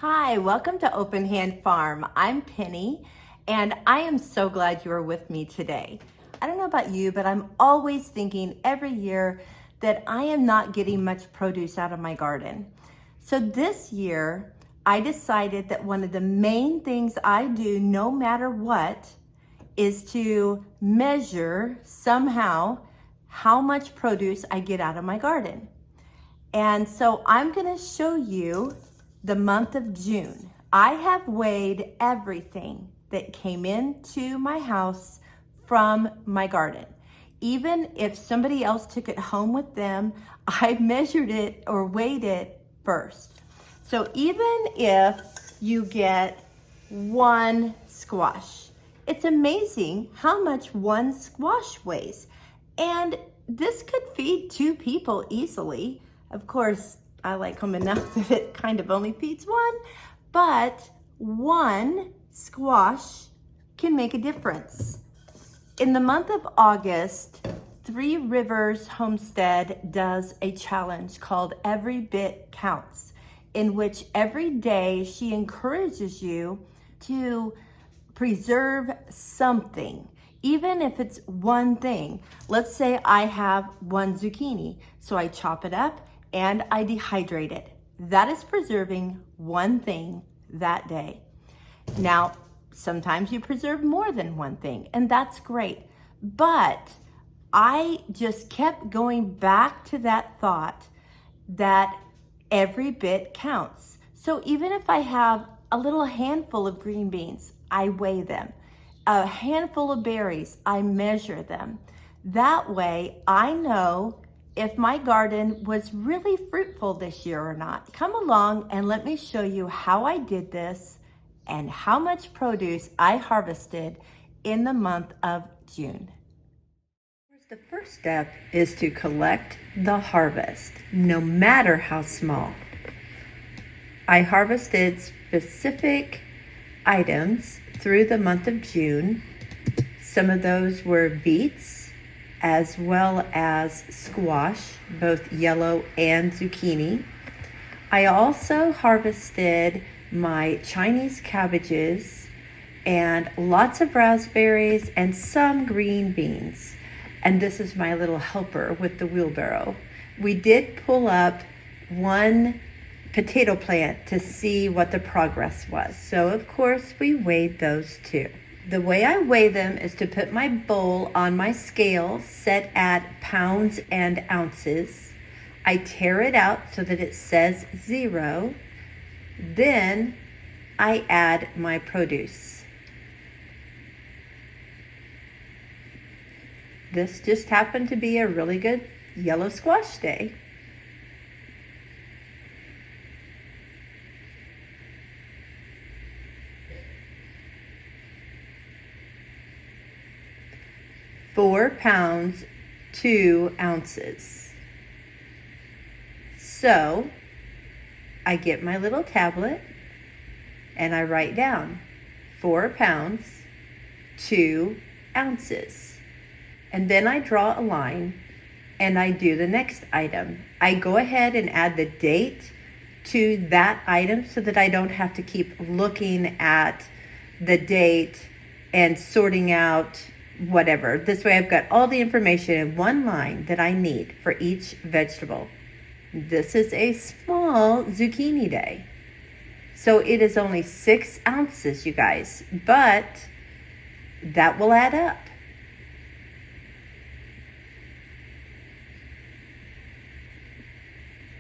Hi, welcome to Open Hand Farm. I'm Penny, and I am so glad you are with me today. I don't know about you, but I'm always thinking every year that I am not getting much produce out of my garden. So this year, I decided that one of the main things I do no matter what is to measure somehow how much produce I get out of my garden. And so I'm gonna show you the month of June. I have weighed everything that came into my house from my garden. Even if somebody else took it home with them, I measured it or weighed it first. So even if you get one squash, it's amazing how much one squash weighs. And this could feed two people easily. Of course, I like them enough that it kind of only feeds one, but one squash can make a difference. In the month of August, Three Rivers Homestead does a challenge called Every Bit Counts, in which every day she encourages you to preserve something, even if it's one thing. Let's say I have one zucchini, so I chop it up and I dehydrate it. That is preserving one thing that day. Now, sometimes you preserve more than one thing, and that's great. But I just kept going back to that thought that every bit counts. So even if I have a little handful of green beans, I weigh them. A handful of berries, I measure them. That way, I know if my garden was really fruitful this year or not. Come along and let me show you how I did this and how much produce I harvested in the month of June. The first step is to collect the harvest, no matter how small. I harvested specific items through the month of June. Some of those were beets, as well as squash, both yellow and zucchini. I also harvested my Chinese cabbages and lots of raspberries and some green beans. And this is my little helper with the wheelbarrow. We did pull up one potato plant to see what the progress was. So of course we weighed those too. The way I weigh them is to put my bowl on my scale set at pounds and ounces. I tear it out so that it says 0. Then I add my produce. This just happened to be a really good yellow squash day. £4 2 ounces. So I get my little tablet and I write down 4 pounds 2 ounces. And then I draw a line and I do the next item. I go ahead and add the date to that item so that I don't have to keep looking at the date and sorting out whatever. This way I've got all the information in one line that I need for each vegetable. This is a small zucchini day. So it is only 6 ounces, you guys, but that will add up.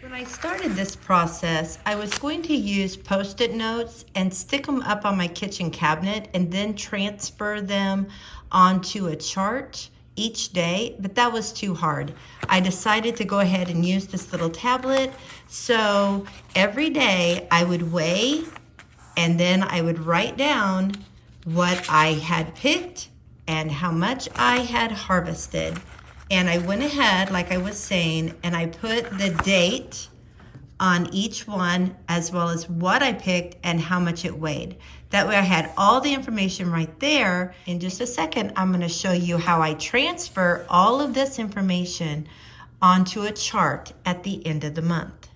When I started this process, I was going to use Post-it notes and stick them up on my kitchen cabinet and then transfer them onto a chart each day, but that was too hard. I decided to go ahead and use this little tablet. So every day I would weigh and then I would write down what I had picked and how much I had harvested. And I went ahead, like I was saying, and I put the date on each one as well as what I picked and how much it weighed. That way I had all the information right there. In just a second, I'm gonna show you how I transfer all of this information onto a chart at the end of the month.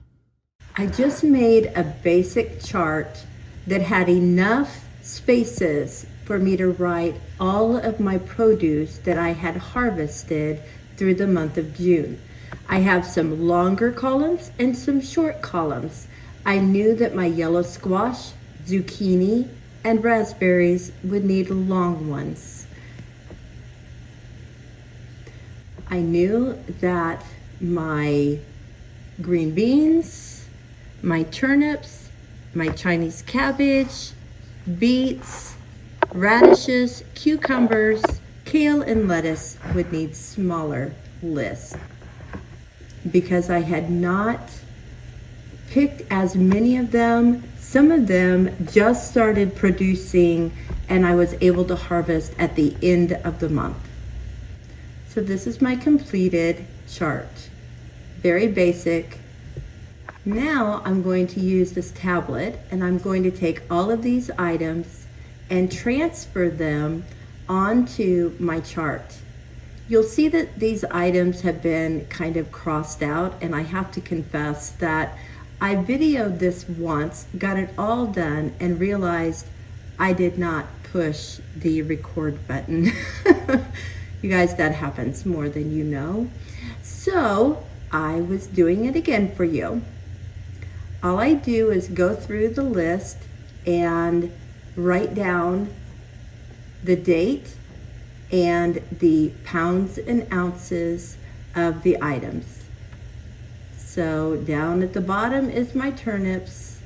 I just made a basic chart that had enough spaces for me to write all of my produce that I had harvested through the month of June. I have some longer columns and some short columns. I knew that my yellow squash, zucchini, and raspberries would need long ones. I knew that my green beans, my turnips, my Chinese cabbage, beets, radishes, cucumbers, kale, and lettuce would need smaller lists because I had not picked as many of them. Some of them just started producing and I was able to harvest at the end of the month. So this is my completed chart. Very basic. Now I'm going to use this tablet and I'm going to take all of these items and transfer them onto my chart. You'll see that these items have been kind of crossed out, and I have to confess that I videoed this once, got it all done, and realized I did not push the record button. You guys, that happens more than you know. So I was doing it again for you. All I do is go through the list and write down the date and the pounds and ounces of the items. So down at the bottom is my turnips.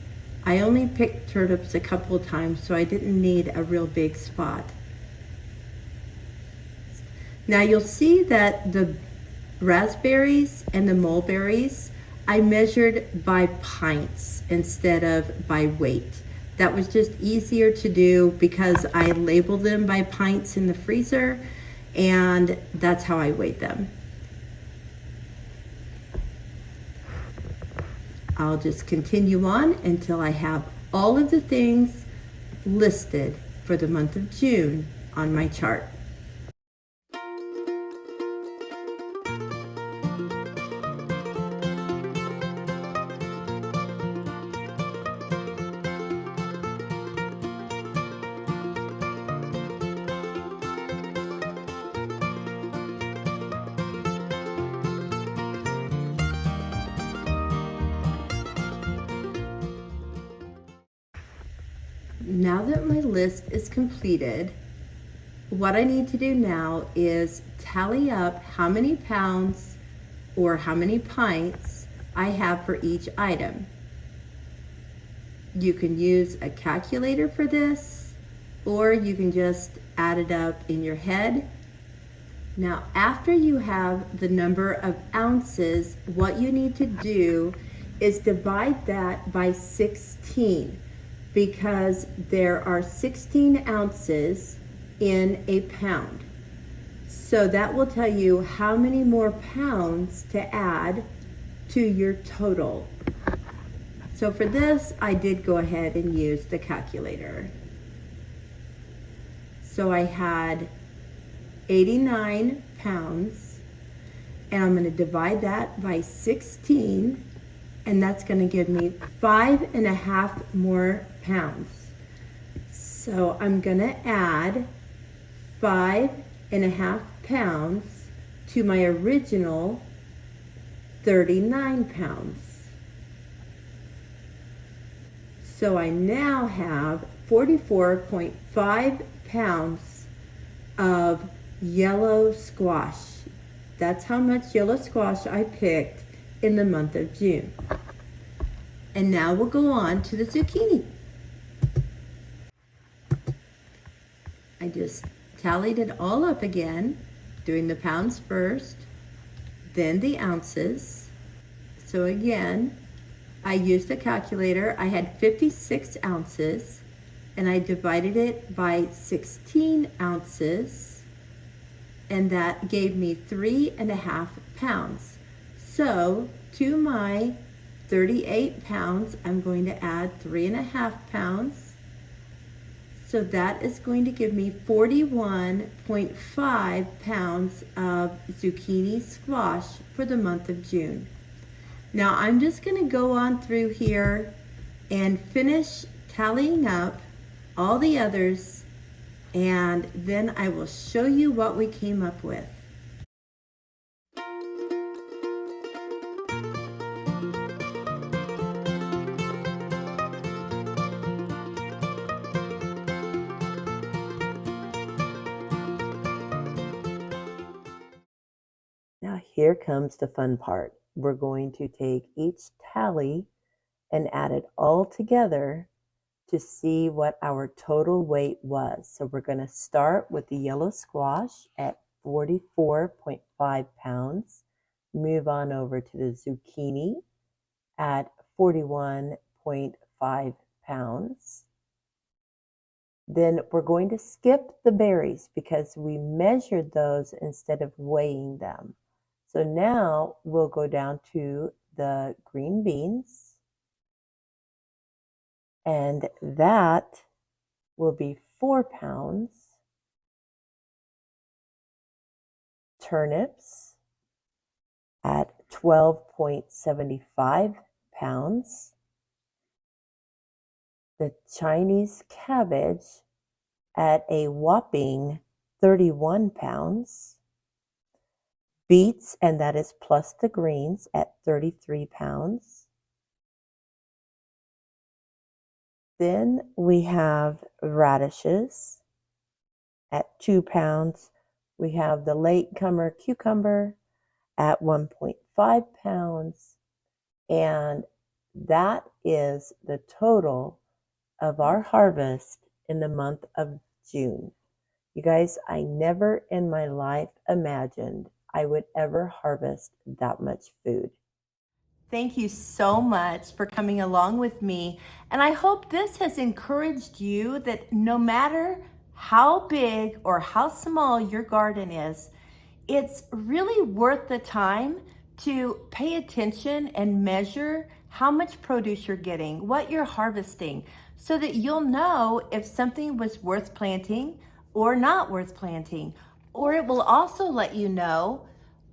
I only picked turnips a couple of times, so I didn't need a real big spot. Now you'll see that the raspberries and the mulberries, I measured by pints instead of by weight. That was just easier to do because I labeled them by pints in the freezer, and that's how I weighed them. I'll just continue on until I have all of the things listed for the month of June on my chart. Now that my list is completed, what I need to do now is tally up how many pounds or how many pints I have for each item. You can use a calculator for this, or you can just add it up in your head. Now, after you have the number of ounces, what you need to do is divide that by 16. Because there are 16 ounces in a pound. So that will tell you how many more pounds to add to your total. So for this, I did go ahead and use the calculator. So I had 89 pounds, and I'm going to divide that by 16, and that's going to give me 5.5 more pounds. So I'm going to add 5.5 pounds to my original 39 pounds. So I now have 44.5 pounds of yellow squash. That's how much yellow squash I picked in the month of June. And now we'll go on to the zucchini. I just tallied it all up again, doing the pounds first, then the ounces. So again, I used a calculator. I had 56 ounces, and I divided it by 16 ounces, and that gave me 3.5 pounds. So to my 38 pounds, I'm going to add 3.5 pounds. So that is going to give me 41.5 pounds of zucchini squash for the month of June. Now I'm just going to go on through here and finish tallying up all the others, and then I will show you what we came up with. Now here comes the fun part. We're going to take each tally and add it all together to see what our total weight was. So we're going to start with the yellow squash at 44.5 pounds, move on over to the zucchini at 41.5 pounds. Then we're going to skip the berries because we measured those instead of weighing them. So now we'll go down to the green beans, and that will be 4 pounds. Turnips at 12.75 pounds. The Chinese cabbage at a whopping 31 pounds. Beets, and that is plus the greens, at 33 pounds. Then we have radishes at 2 pounds. We have the latecomer cucumber at 1.5 pounds. And that is the total of our harvest in the month of June. You guys, I never in my life imagined I would ever harvest that much food. Thank you so much for coming along with me. And I hope this has encouraged you that no matter how big or how small your garden is, it's really worth the time to pay attention and measure how much produce you're getting, what you're harvesting, so that you'll know if something was worth planting or not worth planting. Or it will also let you know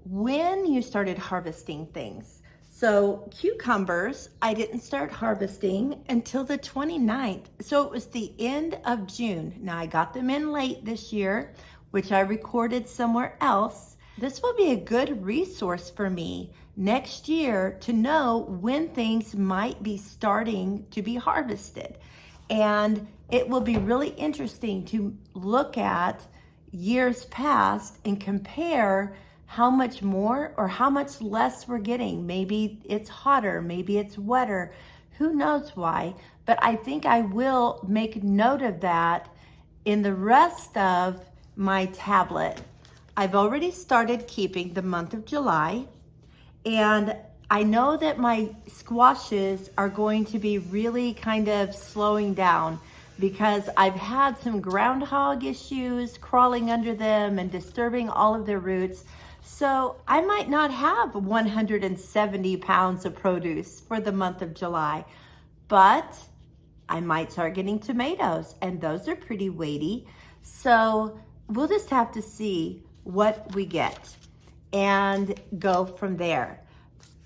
when you started harvesting things. So cucumbers, I didn't start harvesting until the 29th. So it was the end of June. Now I got them in late this year, which I recorded somewhere else. This will be a good resource for me next year to know when things might be starting to be harvested. And it will be really interesting to look at years past and compare how much more or how much less we're getting. Maybe it's hotter, maybe it's wetter, who knows why, but I think I will make note of that in the rest of my tablet. I've already started keeping the month of July, and I know that my squashes are going to be really kind of slowing down because I've had some groundhog issues crawling under them and disturbing all of their roots. So I might not have 170 pounds of produce for the month of July, but I might start getting tomatoes, and those are pretty weighty. So we'll just have to see what we get and go from there.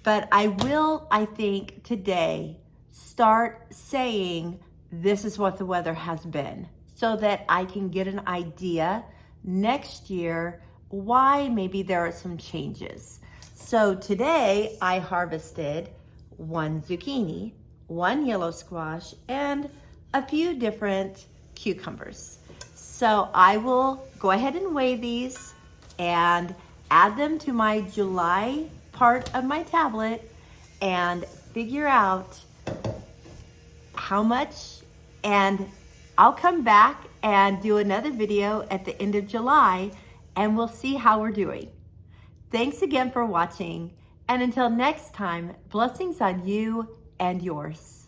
But I will, I think, today start saying this is what the weather has been so that I can get an idea next year why maybe there are some changes. So today I harvested 1 zucchini, 1 yellow squash, and a few different cucumbers. So I will go ahead and weigh these and add them to my July part of my tablet and figure out how much, and I'll come back and do another video at the end of July and we'll see how we're doing. Thanks again for watching, and until next time, blessings on you and yours.